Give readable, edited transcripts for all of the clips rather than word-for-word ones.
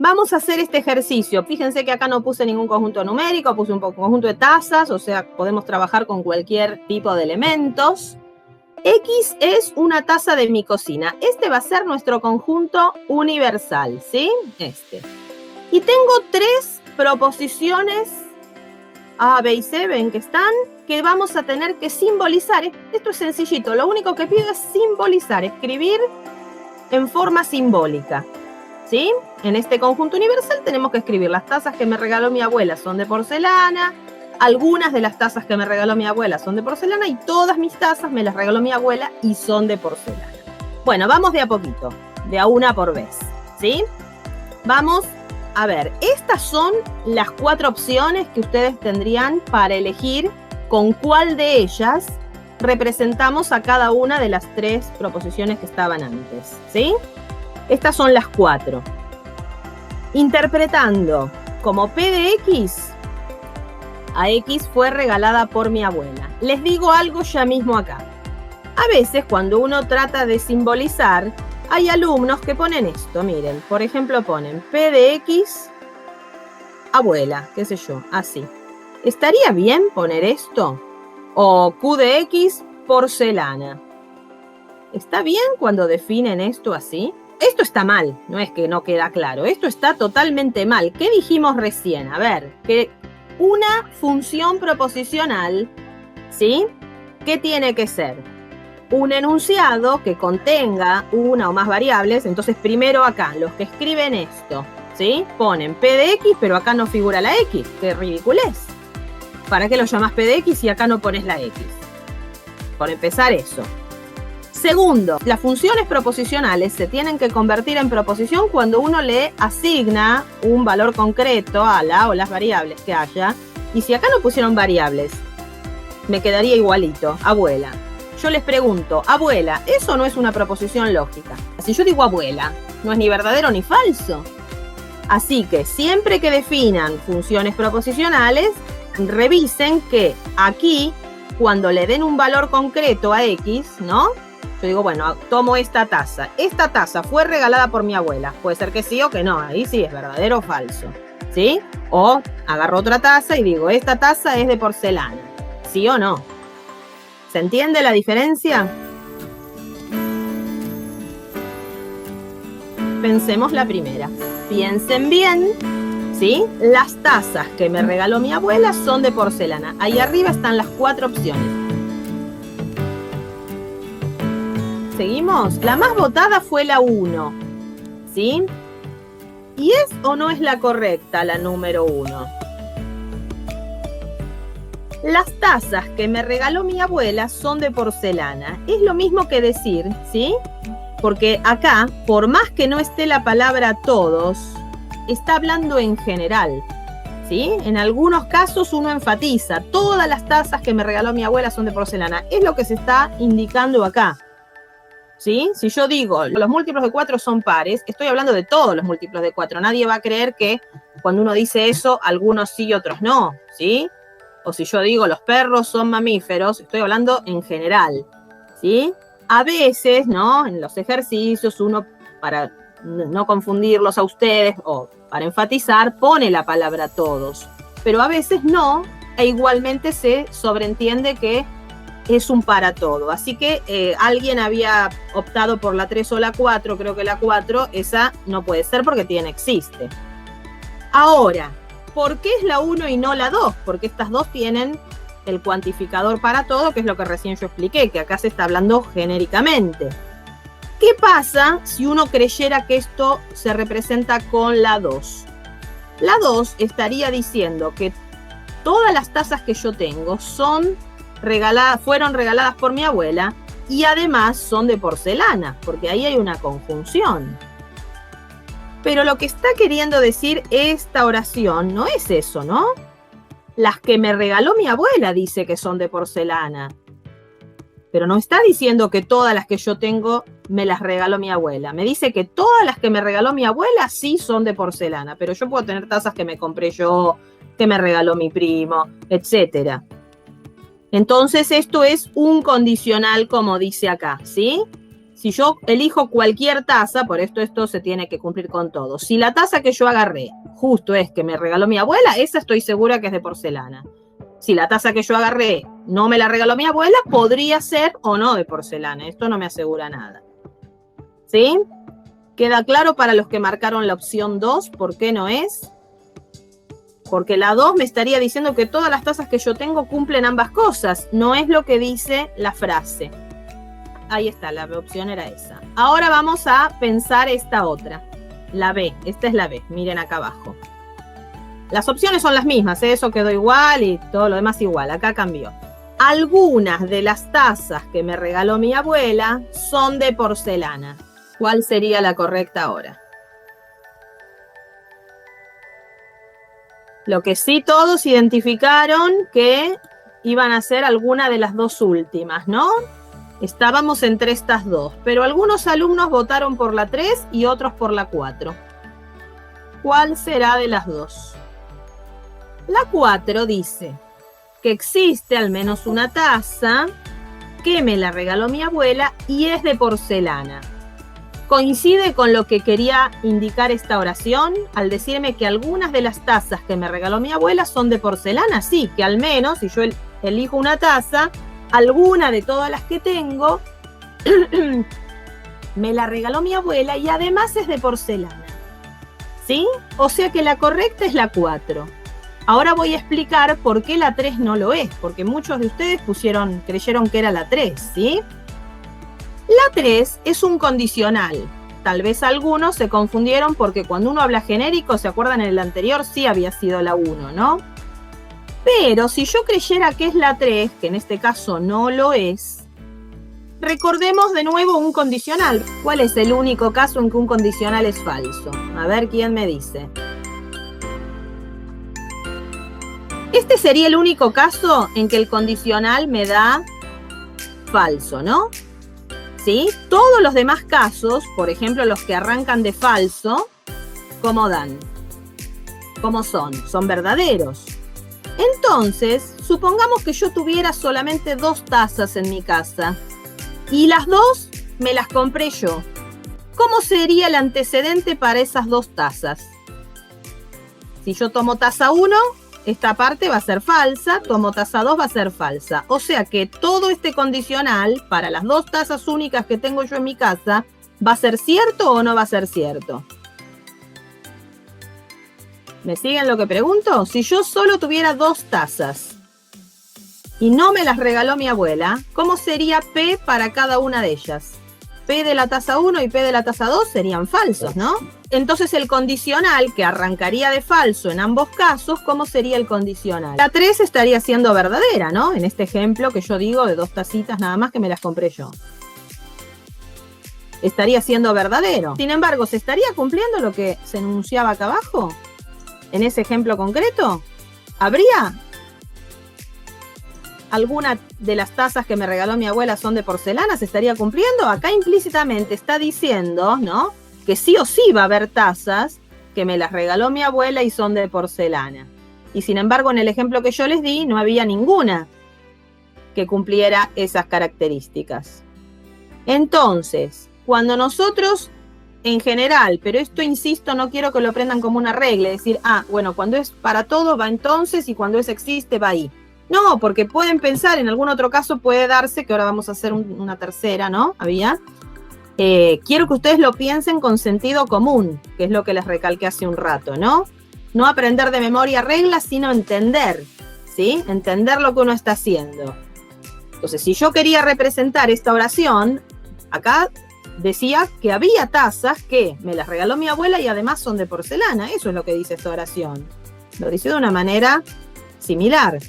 Vamos a hacer este ejercicio. Fíjense que acá no puse ningún conjunto numérico, puse un conjunto de tazas, o sea, podemos trabajar con cualquier tipo de elementos. X es una taza de mi cocina. Este va a ser nuestro conjunto universal, ¿sí? Este. Y tengo 3 proposiciones A, B y C, ven que están, que vamos a tener que simbolizar. Esto es sencillito, lo único que pido es simbolizar, escribir en forma simbólica, ¿sí? En este conjunto universal tenemos que escribir las tazas que me regaló mi abuela son de porcelana, algunas de las tazas que me regaló mi abuela son de porcelana y todas mis tazas me las regaló mi abuela y son de porcelana. Bueno, vamos de a poquito, de a una por vez, ¿sí? Vamos a ver, estas son las 4 opciones que ustedes tendrían para elegir con cuál de ellas representamos a cada una de las 3 proposiciones que estaban antes, ¿sí? Estas son las 4. Interpretando como P de X, a X fue regalada por mi abuela. Les digo algo ya mismo acá. A veces cuando uno trata de simbolizar, hay alumnos que ponen esto, miren, por ejemplo ponen P de X, abuela, qué sé yo, así. ¿Estaría bien poner esto? O Q de X, porcelana. ¿Está bien cuando definen esto así? Esto está mal, no es que no queda claro, esto está totalmente mal. ¿Qué dijimos recién? A ver, que una función proposicional, ¿sí? ¿Qué tiene que ser? Un enunciado que contenga una o más variables. Entonces primero acá, los que escriben esto, ¿sí? Ponen P de X, pero acá no figura la X. ¡Qué ridiculez! ¿Para qué lo llamas P de X si acá no pones la X? Por empezar eso. Segundo, las funciones proposicionales se tienen que convertir en proposición cuando uno le asigna un valor concreto a la o las variables que haya. Y si acá no pusieron variables, me quedaría igualito, abuela. Yo les pregunto, abuela, ¿eso no es una proposición lógica? Si yo digo abuela, no es ni verdadero ni falso. Así que siempre que definan funciones proposicionales, revisen que aquí, cuando le den un valor concreto a X, ¿no? Yo digo, bueno, tomo esta taza. Esta taza fue regalada por mi abuela. Puede ser que sí o que no. Ahí sí es verdadero o falso, ¿sí? O agarro otra taza y digo, esta taza es de porcelana. ¿Sí o no? ¿Se entiende la diferencia? Pensemos la primera. Piensen bien, ¿sí? Las tazas que me regaló mi abuela son de porcelana. Ahí arriba están las 4 opciones. ¿Seguimos? La más votada fue la 1, ¿sí? ¿Y es o no es la correcta la número 1? Las tazas que me regaló mi abuela son de porcelana. Es lo mismo que decir, ¿sí? Porque acá, por más que no esté la palabra todos, está hablando en general, ¿sí? En algunos casos uno enfatiza, todas las tazas que me regaló mi abuela son de porcelana. Es lo que se está indicando acá, ¿sí? Si yo digo, los múltiplos de 4 son pares, estoy hablando de todos los múltiplos de 4. Nadie va a creer que cuando uno dice eso, algunos sí y otros no, ¿sí? O si yo digo, los perros son mamíferos, estoy hablando en general, ¿sí? A veces, ¿no? En los ejercicios, uno, para no confundirlos a ustedes o para enfatizar, pone la palabra todos. Pero a veces no, e igualmente se sobreentiende que es un para todo. Así que alguien había optado por la 3 o la 4, creo que la 4, esa no puede ser porque existe. Ahora, ¿por qué es la 1 y no la 2? Porque estas dos tienen el cuantificador para todo, que es lo que recién yo expliqué, que acá se está hablando genéricamente. ¿Qué pasa si uno creyera que esto se representa con la 2? La 2 estaría diciendo que todas las tazas que yo tengo fueron regaladas por mi abuela y además son de porcelana, porque ahí hay una conjunción. Pero lo que está queriendo decir esta oración no es eso, ¿no? Las que me regaló mi abuela dice que son de porcelana. Pero no está diciendo que todas las que yo tengo me las regaló mi abuela. Me dice que todas las que me regaló mi abuela sí son de porcelana. Pero yo puedo tener tazas que me compré yo, que me regaló mi primo, etc. Entonces esto es un condicional como dice acá, ¿sí? Si yo elijo cualquier taza, por esto se tiene que cumplir con todo. Si la taza que yo agarré justo es que me regaló mi abuela, esa estoy segura que es de porcelana. Si la taza que yo agarré no me la regaló mi abuela, podría ser o no de porcelana. Esto no me asegura nada. ¿Sí? ¿Queda claro para los que marcaron la opción 2 por qué no es? Porque la 2 me estaría diciendo que todas las tazas que yo tengo cumplen ambas cosas. No es lo que dice la frase. Ahí está, la opción era esa. Ahora vamos a pensar esta otra. La B, esta es la B, miren acá abajo. Las opciones son las mismas, ¿eh? Eso quedó igual y todo lo demás igual, acá cambió. Algunas de las tazas que me regaló mi abuela son de porcelana. ¿Cuál sería la correcta ahora? Lo que sí todos identificaron que iban a ser alguna de las dos últimas, ¿no? Estábamos entre estas dos, pero algunos alumnos votaron por la 3 y otros por la 4. ¿Cuál será de las dos? La 4 dice que existe al menos una taza que me la regaló mi abuela y es de porcelana. ¿Coincide con lo que quería indicar esta oración al decirme que algunas de las tazas que me regaló mi abuela son de porcelana? Sí, que al menos si yo elijo una taza, alguna de todas las que tengo me la regaló mi abuela y además es de porcelana. ¿Sí? O sea que la correcta es la 4. Ahora voy a explicar por qué la 3 no lo es, porque muchos de ustedes creyeron que era la 3, ¿sí? La 3 es un condicional. Tal vez algunos se confundieron porque cuando uno habla genérico, ¿se acuerdan? En el anterior sí había sido la 1, ¿no? Pero si yo creyera que es la 3, que en este caso no lo es, recordemos de nuevo un condicional. ¿Cuál es el único caso en que un condicional es falso? A ver quién me dice. Este sería el único caso en que el condicional me da falso, ¿no? ¿Sí? Todos los demás casos, por ejemplo, los que arrancan de falso, ¿cómo dan? ¿Cómo son? Son verdaderos. Entonces, supongamos que yo tuviera solamente 2 tazas en mi casa y las 2 me las compré yo. ¿Cómo sería el antecedente para esas 2 tazas? Si yo tomo taza 1, esta parte va a ser falsa, tomo taza 2 va a ser falsa. O sea que todo este condicional para las 2 tazas únicas que tengo yo en mi casa, ¿va a ser cierto o no va a ser cierto? ¿Me siguen lo que pregunto? Si yo solo tuviera 2 tazas y no me las regaló mi abuela, ¿cómo sería P para cada una de ellas? P de la taza 1 y P de la taza 2 serían falsos, ¿no? Entonces el condicional que arrancaría de falso en ambos casos, ¿cómo sería el condicional? La 3 estaría siendo verdadera, ¿no? En este ejemplo que yo digo de 2 tacitas nada más que me las compré yo. Estaría siendo verdadero. Sin embargo, ¿se estaría cumpliendo lo que se enunciaba acá abajo? En ese ejemplo concreto, ¿habría alguna de las tazas que me regaló mi abuela son de porcelana? ¿Se estaría cumpliendo? Acá implícitamente está diciendo, ¿no?, que sí o sí va a haber tazas que me las regaló mi abuela y son de porcelana. Y sin embargo, en el ejemplo que yo les di, no había ninguna que cumpliera esas características. Entonces, cuando nosotros, en general, pero esto, insisto, no quiero que lo aprendan como una regla, es decir, bueno, cuando es para todo va entonces y cuando es existe va ahí. No, porque pueden pensar, en algún otro caso puede darse, que ahora vamos a hacer una tercera, ¿no? Quiero que ustedes lo piensen con sentido común, que es lo que les recalqué hace un rato, ¿no? No aprender de memoria reglas, sino entender, ¿sí? Entender lo que uno está haciendo. Entonces, si yo quería representar esta oración, acá decía que había tazas que me las regaló mi abuela y además son de porcelana. Eso es lo que dice esta oración. Lo dice de una manera similar.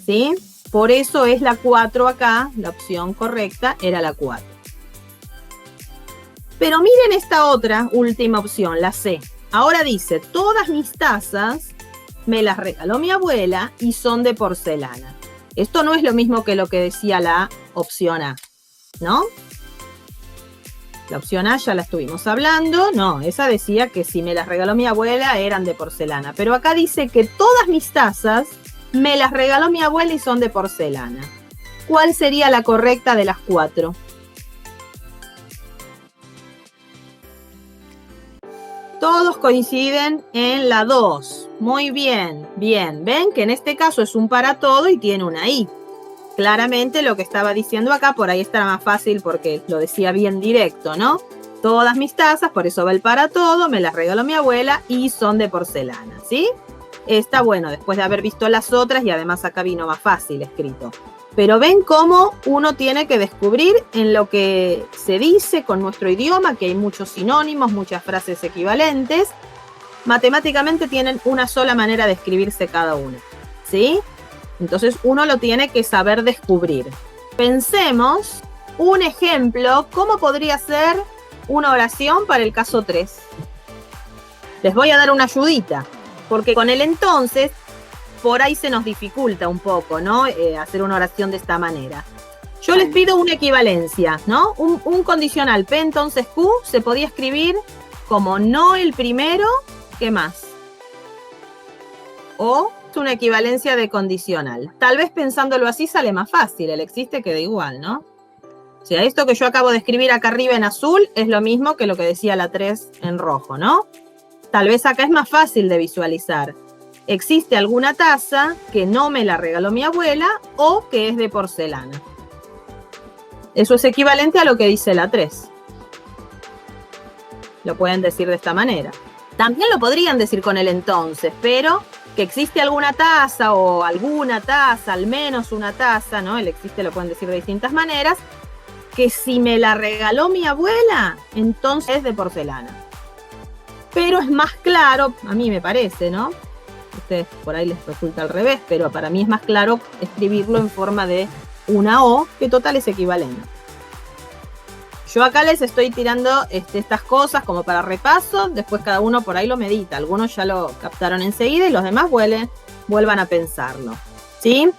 ¿Sí? Por eso es la 4 acá, la opción correcta era la 4. Pero miren esta otra última opción, la C. Ahora dice, todas mis tazas me las regaló mi abuela y son de porcelana. Esto no es lo mismo que lo que decía la opción A, ¿no? La opción A ya la estuvimos hablando. No, esa decía que si me las regaló mi abuela eran de porcelana. Pero acá dice que todas mis tazas me las regaló mi abuela y son de porcelana. ¿Cuál sería la correcta de las 4? Todos coinciden en la 2. Muy bien, bien. Ven que en este caso es un para todo y tiene una I. Claramente lo que estaba diciendo acá, por ahí estará más fácil porque lo decía bien directo, ¿no? Todas mis tazas, por eso va el para todo, me las regaló mi abuela y son de porcelana, ¿sí? Está bueno, después de haber visto las otras y además acá vino más fácil escrito. Pero ven cómo uno tiene que descubrir en lo que se dice con nuestro idioma, que hay muchos sinónimos, muchas frases equivalentes. Matemáticamente tienen una sola manera de escribirse cada una, ¿sí? Entonces uno lo tiene que saber descubrir. Pensemos un ejemplo, ¿cómo podría ser una oración para el caso 3? Les voy a dar una ayudita, porque con el entonces por ahí se nos dificulta un poco, ¿no? Hacer una oración de esta manera. Yo les pido una equivalencia, ¿no? Un condicional P entonces Q se podía escribir como no el primero, ¿qué más? O una equivalencia de condicional. Tal vez pensándolo así sale más fácil, el existe queda igual, ¿no? O sea, esto que yo acabo de escribir acá arriba en azul es lo mismo que lo que decía la 3 en rojo, ¿no? Tal vez acá es más fácil de visualizar. Existe alguna taza que no me la regaló mi abuela o que es de porcelana. Eso es equivalente a lo que dice la 3. Lo pueden decir de esta manera. También lo podrían decir con el entonces, pero que existe alguna taza o alguna taza, al menos una taza, ¿no? El existe lo pueden decir de distintas maneras, que si me la regaló mi abuela, entonces es de porcelana. Pero es más claro, a mí me parece, ¿no? Ustedes por ahí les resulta al revés, pero para mí es más claro escribirlo en forma de una O, que total es equivalente. Yo acá les estoy tirando estas cosas como para repaso, después cada uno por ahí lo medita, algunos ya lo captaron enseguida y los demás vuelvan a pensarlo, ¿sí?